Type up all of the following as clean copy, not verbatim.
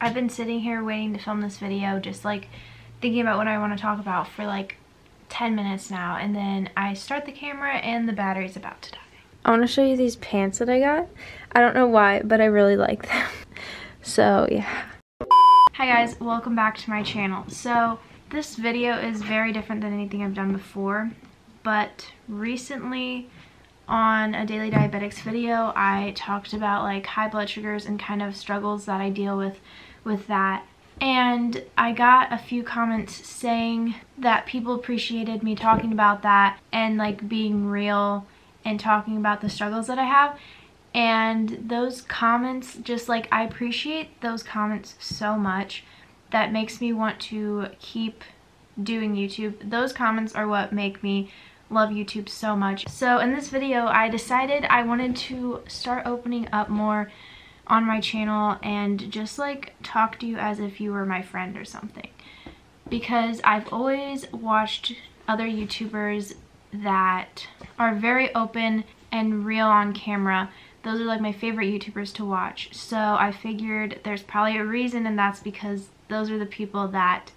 I've been sitting here waiting to film this video, just like thinking about what I want to talk about for like 10 minutes now, and then I start the camera and the battery's about to die. I want to show you these pants that I got. I don't know why, but I really like them. So yeah. Hi guys, welcome back to my channel. So this video is very different than anything I've done before, but recently on a Daily Diabetics video I talked about like high blood sugars and kind of struggles that I deal with that, and I got a few comments saying that people appreciated me talking about that and like being real and talking about the struggles that I have. And those comments, just like, I appreciate those comments so much. That makes me want to keep doing YouTube. Those comments are what make me love YouTube so much. So in this video I decided I wanted to start opening up more on my channel and just like talk to you as if you were my friend or something, because I've always watched other YouTubers that are very open and real on camera. Those are like my favorite YouTubers to watch. So I figured there's probably a reason, and that's because those are the people that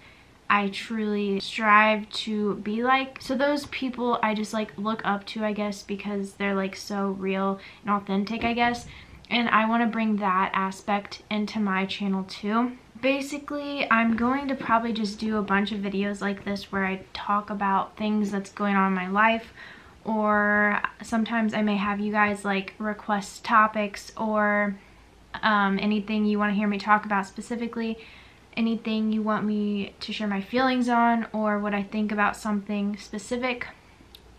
I truly strive to be like. So those people I just like look up to, I guess, because they're like so real and authentic, I guess. And I want to bring that aspect into my channel too. Basically, I'm going to probably just do a bunch of videos like this where I talk about things that's going on in my life, or sometimes I may have you guys like request topics or anything you want to hear me talk about specifically, anything you want me to share my feelings on, or what I think about something specific,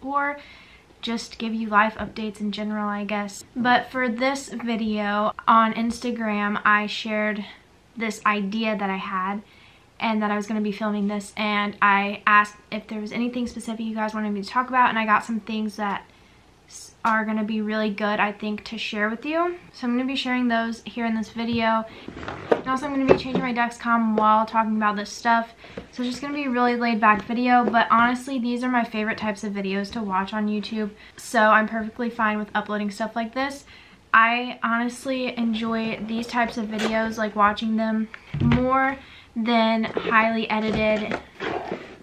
or just give you life updates in general, I guess. But for this video on Instagram, I shared this idea that I had and that I was going to be filming this, and I asked if there was anything specific you guys wanted me to talk about, and I got some things that are going to be really good, I think, to share with you. So I'm going to be sharing those here in this video. And also I'm going to be changing my Dexcom while talking about this stuff. So it's just going to be a really laid back video, but honestly these are my favorite types of videos to watch on YouTube. So I'm perfectly fine with uploading stuff like this. I honestly enjoy these types of videos, like watching them more than highly edited,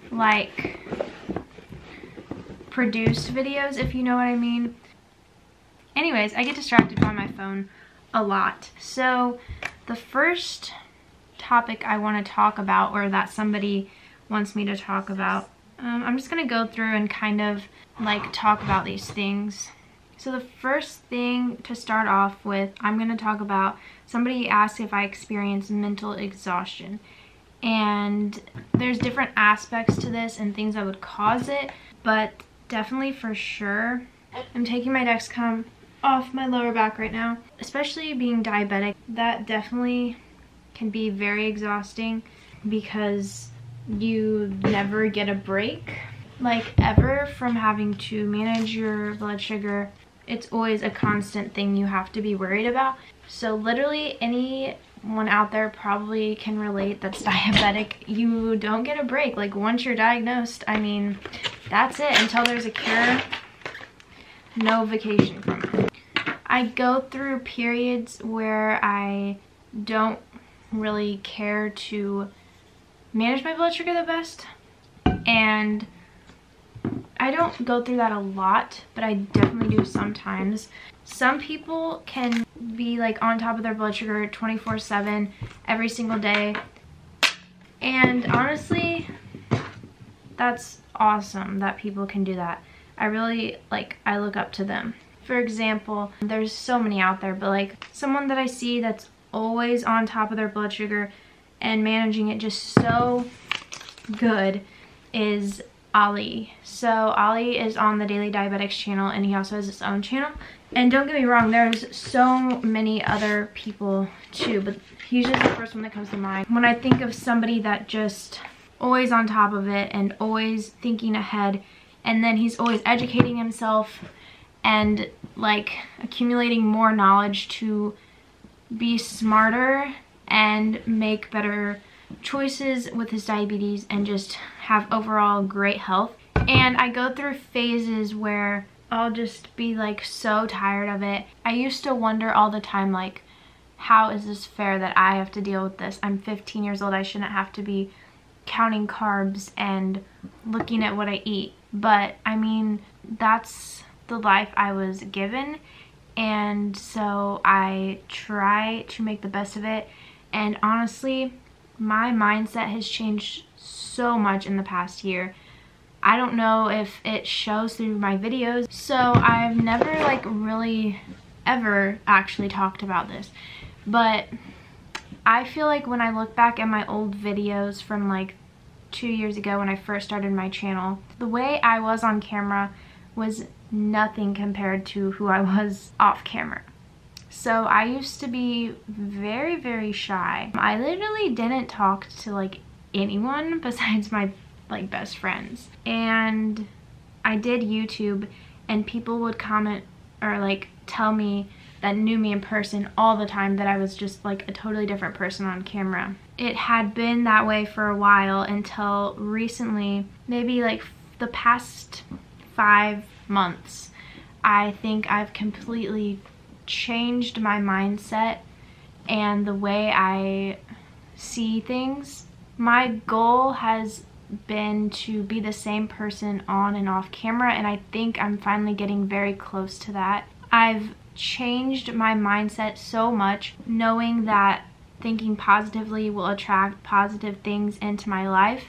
like produced videos, if you know what I mean. Anyways, I get distracted by my phone a lot. So the first topic I want to talk about, or that somebody wants me to talk about, I'm just going to go through and kind of like talk about these things. So the first thing to start off with, I'm going to talk about, somebody asked if I experience mental exhaustion. And there's different aspects to this and things that would cause it, but definitely for sure, I'm taking my Dexcom off my lower back right now. Especially being diabetic, that definitely can be very exhausting because you never get a break, like ever, from having to manage your blood sugar. It's always a constant thing you have to be worried about. So literally anyone out there probably can relate that's diabetic. You don't get a break. Like once you're diagnosed, I mean, that's it. Until there's a cure, no vacation from it. I go through periods where I don't really care to manage my blood sugar the best, and I don't go through that a lot, but I definitely do sometimes. Some people can be like on top of their blood sugar 24/7 every single day, and honestly that's awesome that people can do that. I really I look up to them. For example, there's so many out there, but like someone that I see that's always on top of their blood sugar and managing it just so good is Ali. So Ali is on the Daily Diabetics channel, and he also has his own channel. And don't get me wrong, there's so many other people too, but he's just the first one that comes to mind when I think of somebody that just always on top of it and always thinking ahead, and then he's always educating himself and like accumulating more knowledge to be smarter and make better choices with his diabetes and just have overall great health. And I go through phases where I'll just be like so tired of it. I used to wonder all the time, like, how is this fair that I have to deal with this? I'm 15 years old. I shouldn't have to be counting carbs and looking at what I eat. But I mean, that's the life I was given, and so I try to make the best of it. And honestly, my mindset has changed so much in the past year. I don't know if it shows through my videos. So I've never like really ever actually talked about this, but I feel like when I look back at my old videos from like 2 years ago when I first started my channel, the way I was on camera was nothing compared to who I was off camera. So I used to be very, very shy. I literally didn't talk to like anyone besides my like best friends. And I did YouTube, and people would comment or like tell me that knew me in person all the time that I was just like a totally different person on camera. It had been that way for a while until recently, maybe like the past 5 months. I think I've completely changed my mindset and the way I see things. My goal has been to be the same person on and off camera, and I think I'm finally getting very close to that. I've changed my mindset so much, knowing that thinking positively will attract positive things into my life,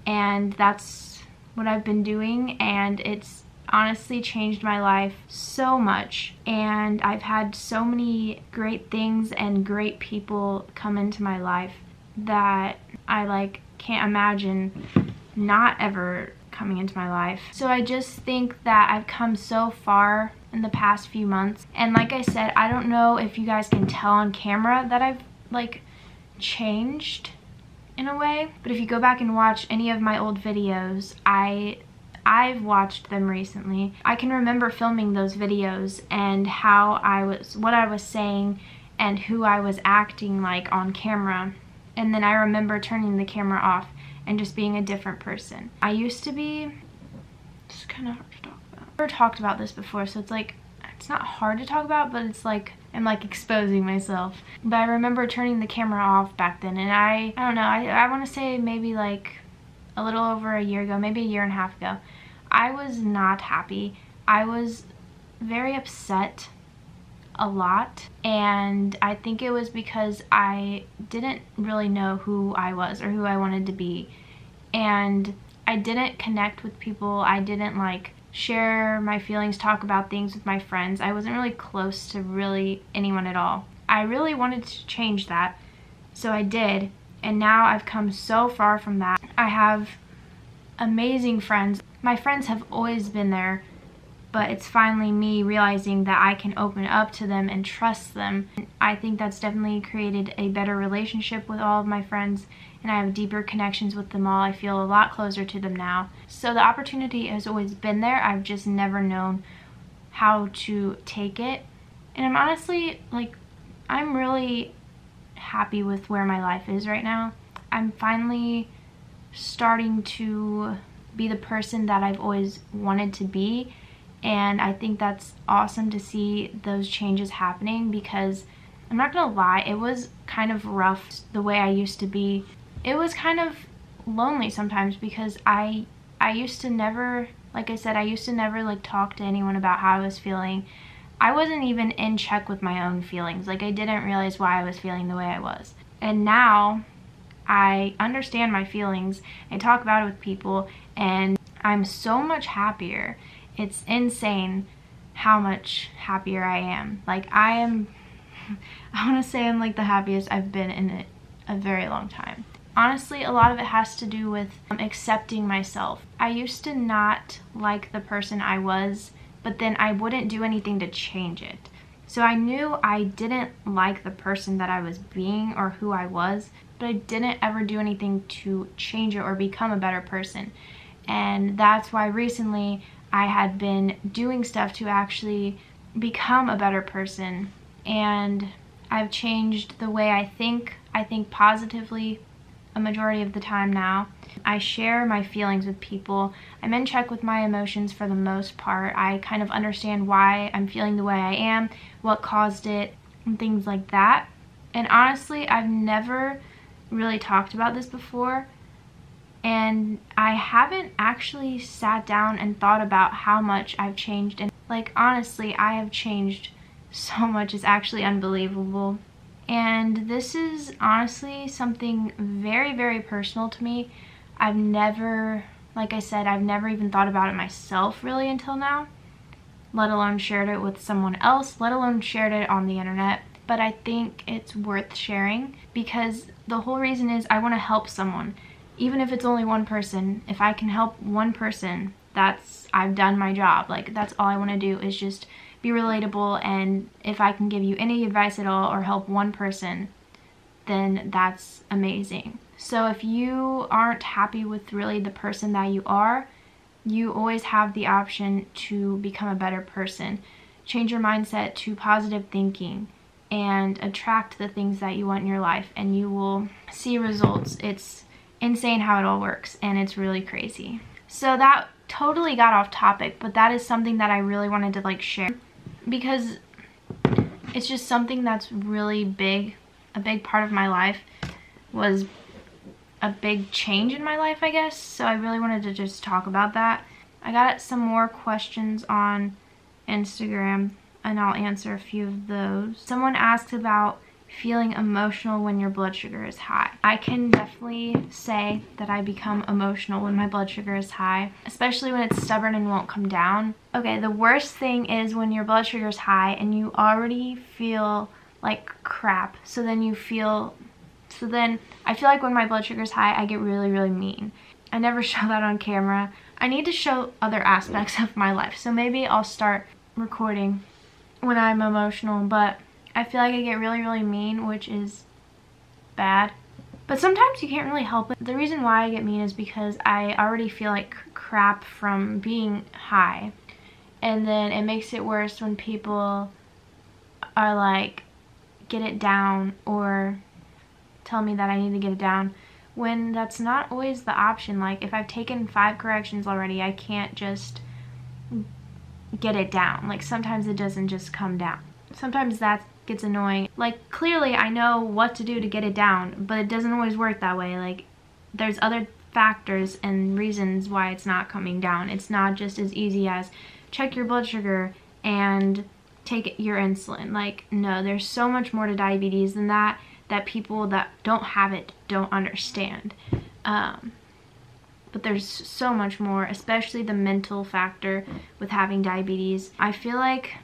and that's what I've been doing, and it's honestly changed my life so much. And I've had so many great things and great people come into my life that I like can't imagine not ever coming into my life. So I just think that I've come so far in the past few months, and like I said, I don't know if you guys can tell on camera that I've like changed in a way, but if you go back and watch any of my old videos, I've watched them recently. I can remember filming those videos and what I was saying and who I was acting like on camera, and then I remember turning the camera off and just being a different person. I used to be, it's kind of hard to talk about. I've never talked about this before, so it's like, it's not hard to talk about, but it's like, I'm like exposing myself. But I remember turning the camera off back then, and I don't know, I want to say maybe like a little over a year ago, maybe a year and a half ago, I was not happy. I was very upset a lot, and I think it was because I didn't really know who I was or who I wanted to be, and I didn't connect with people. I didn't like share my feelings, talk about things with my friends. I wasn't really close to really anyone at all. I really wanted to change that, so I did, and now I've come so far from that. I have amazing friends. My friends have always been there, but it's finally me realizing that I can open up to them and trust them. I think that's definitely created a better relationship with all of my friends, and I have deeper connections with them all. I feel a lot closer to them now. So the opportunity has always been there. I've just never known how to take it. And I'm honestly, like, I'm really happy with where my life is right now. I'm finally starting to be the person that I've always wanted to be, and I think that's awesome to see those changes happening, because I'm not gonna lie, it was kind of rough the way I used to be. It was kind of lonely sometimes, because I used to never, like I said, I used to never like talk to anyone about how I was feeling. I wasn't even in check with my own feelings. Like, I didn't realize why I was feeling the way I was. And now I understand my feelings, I talk about it with people, and I'm so much happier. It's insane how much happier I am. Like, I want to say I'm like the happiest I've been in a very long time. Honestly, a lot of it has to do with accepting myself. I used to not like the person I was, but then I wouldn't do anything to change it. So I knew I didn't like the person that I was being or who I was, but I didn't ever do anything to change it or become a better person. And that's why recently I had been doing stuff to actually become a better person. And I've changed the way I think. I think positively a majority of the time now. I share my feelings with people. I'm in check with my emotions for the most part. I kind of understand why I'm feeling the way I am, what caused it, and things like that. And honestly, I've never really talked about this before, and I haven't actually sat down and thought about how much I've changed. And like, honestly, I have changed so much. It's actually unbelievable. And this is honestly something very, very personal to me. I've never, like I said, I've never even thought about it myself really until now, let alone shared it with someone else, let alone shared it on the internet. But I think it's worth sharing because the whole reason is I want to help someone. Even if it's only one person, if I can help one person, I've done my job. Like, that's all I want to do, is just be relatable, and if I can give you any advice at all or help one person, then that's amazing. So if you aren't happy with really the person that you are, you always have the option to become a better person. Change your mindset to positive thinking and attract the things that you want in your life, and you will see results. It's insane how it all works, and it's really crazy. So that totally got off topic, but that is something that I really wanted to like share because it's just something that's really big. A big part of my life was a big change in my life, I guess. So I really wanted to just talk about that. I got some more questions on Instagram, and I'll answer a few of those. Someone asked about feeling emotional when your blood sugar is high. I can definitely say that I become emotional when my blood sugar is high, especially when it's stubborn and won't come down. Okay, the worst thing is when your blood sugar is high and you already feel like crap. So then I feel like when my blood sugar is high, I get really, really mean. I never show that on camera. I need to show other aspects of my life. So maybe I'll start recording when I'm emotional, but I feel like I get really, really mean, which is bad. But sometimes you can't really help it. The reason why I get mean is because I already feel like crap from being high. And then it makes it worse when people are like, get it down, or tell me that I need to get it down, when that's not always the option. Like, if I've taken 5 corrections already, I can't just get it down. Like, sometimes it doesn't just come down. Sometimes that gets annoying. Like, clearly I know what to do to get it down, but it doesn't always work that way. Like, there's other factors and reasons why it's not coming down. It's not just as easy as check your blood sugar and take your insulin. Like, no, there's so much more to diabetes than that people that don't have it don't understand. But there's so much more, especially the mental factor with having diabetes. I feel like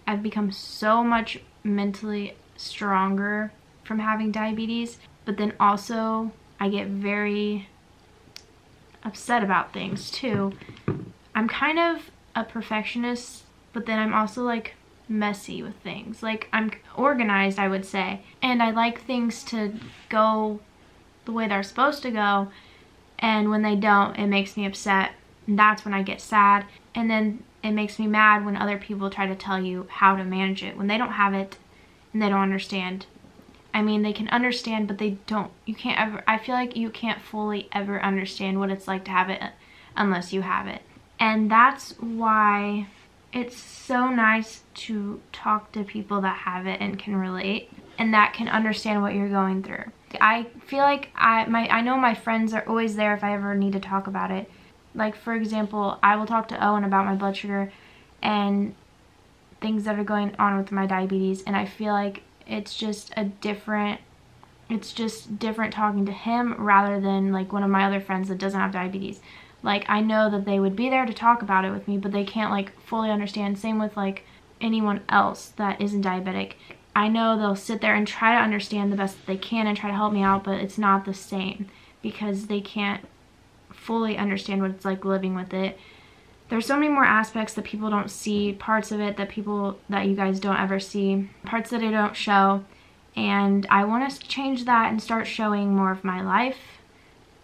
I've become so much mentally stronger from having diabetes, but then also I get very upset about things too. I'm kind of a perfectionist, but then I'm also like messy with things. Like, I'm organized, I would say, and I like things to go the way they're supposed to go, and when they don't, it makes me upset, and that's when I get sad. And then it makes me mad when other people try to tell you how to manage it when they don't have it and they don't understand. I mean, they can understand, but they don't. You can't ever, I feel like you can't fully ever understand what it's like to have it unless you have it. And that's why it's so nice to talk to people that have it and can relate and that can understand what you're going through. I feel like I know my friends are always there if I ever need to talk about it. Like, for example, I will talk to Owen about my blood sugar and things that are going on with my diabetes, and I feel like it's just different talking to him rather than like one of my other friends that doesn't have diabetes. Like, I know that they would be there to talk about it with me, but they can't like fully understand. Same with like anyone else that isn't diabetic. I know they'll sit there and try to understand the best that they can and try to help me out, but it's not the same because they can't fully understand what it's like living with it. There's so many more aspects that people don't see, parts of it that you guys don't ever see, parts that I don't show, and I want us to change that and start showing more of my life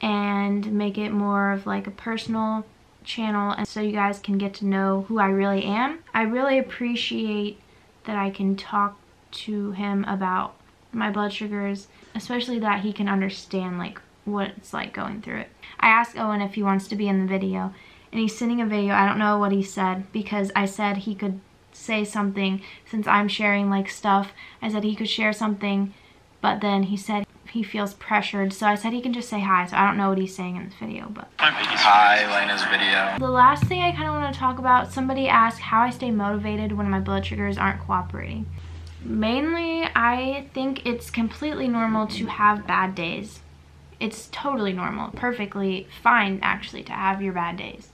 and make it more of like a personal channel, and so you guys can get to know who I really am. I really appreciate that I can talk to him about my blood sugars, especially that he can understand like what it's like going through it. I asked Owen if he wants to be in the video, and he's sending a video. I don't know what he said because I said he could say something since I'm sharing like stuff. I said he could share something but then he said he feels pressured, so I said he can just say hi. So I don't know what he's saying in this video, but hi, Laina's video. The last thing I kind of want to talk about, somebody asked how I stay motivated when my blood sugars aren't cooperating. Mainly, I think it's completely normal to have bad days. It's totally normal, perfectly fine actually to have your bad days.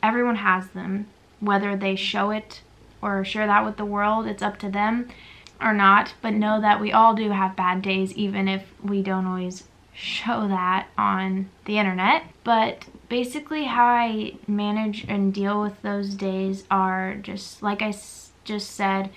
Everyone has them, whether they show it or share that with the world, it's up to them or not, but know that we all do have bad days, even if we don't always show that on the internet. But basically how I manage and deal with those days are just, like I just said,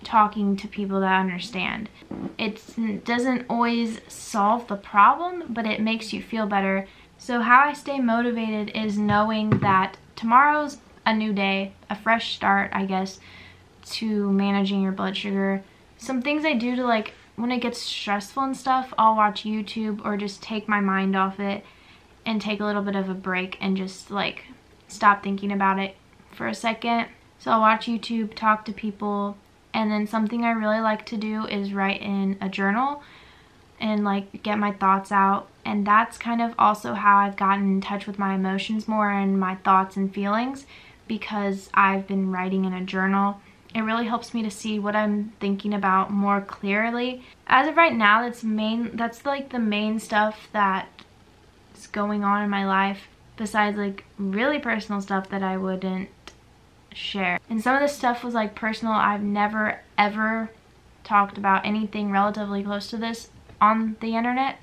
talking to people that understand. It doesn't always solve the problem, but it makes you feel better. So how I stay motivated is knowing that tomorrow's a new day, a fresh start, I guess, to managing your blood sugar. Some things I do to, like, when it gets stressful and stuff, I'll watch YouTube or just take my mind off it and take a little bit of a break and just, like, stop thinking about it for a second. So I'll watch YouTube, talk to people, and then something I really like to do is write in a journal and, like, get my thoughts out. And that's kind of also how I've gotten in touch with my emotions more and my thoughts and feelings, because I've been writing in a journal. It really helps me to see what I'm thinking about more clearly. As of right now, that's like the main stuff that's going on in my life, besides like really personal stuff that I wouldn't share. And some of this stuff was like personal. I've never ever talked about anything relatively close to this on the internet.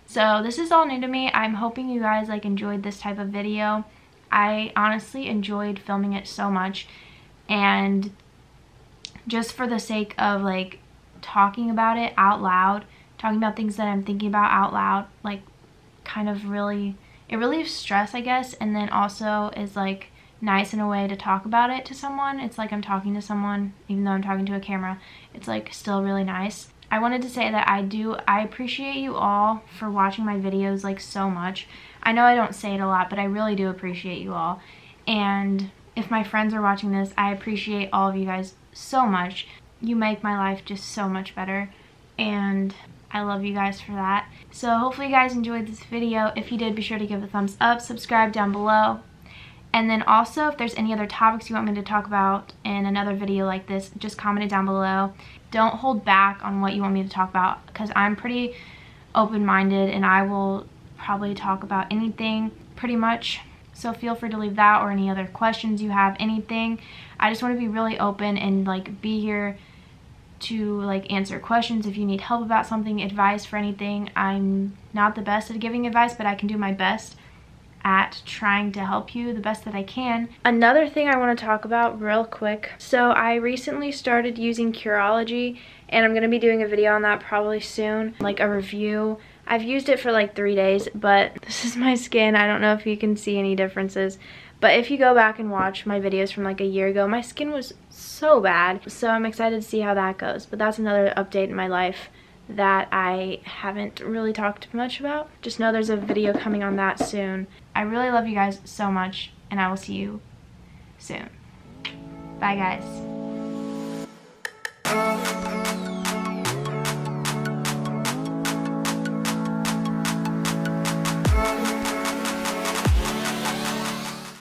So this is all new to me. I'm hoping you guys like enjoyed this type of video. I honestly enjoyed filming it so much, and just for the sake of like talking about it out loud, talking about things that I'm thinking about out loud, like kind of really, it relieves stress, I guess, and then also is like nice in a way to talk about it to someone. It's like I'm talking to someone, even though I'm talking to a camera. It's like still really nice. I wanted to say that I appreciate you all for watching my videos like so much. I know I don't say it a lot, but I really do appreciate you all. And if my friends are watching this, I appreciate all of you guys so much. You make my life just so much better, and I love you guys for that. So hopefully you guys enjoyed this video. If you did, be sure to give it a thumbs up, subscribe down below. And then also, if there's any other topics you want me to talk about in another video like this, just comment it down below. Don't hold back on what you want me to talk about, because I'm pretty open-minded and I will probably talk about anything pretty much. So feel free to leave that or any other questions you have, anything. I just want to be really open and like be here to like answer questions if you need help about something, advice for anything. I'm not the best at giving advice, but I can do my best at trying to help you the best that I can. Another thing I want to talk about real quick. So I recently started using Curology, and I'm going to be doing a video on that probably soon, like a review. I've used it for like 3 days, but this is my skin. I don't know if you can see any differences, but if you go back and watch my videos from like a year ago, my skin was so bad. So I'm excited to see how that goes. But that's another update in my life that I haven't really talked much about. Just know there's a video coming on that soon. I really love you guys so much, and I will see you soon. Bye guys.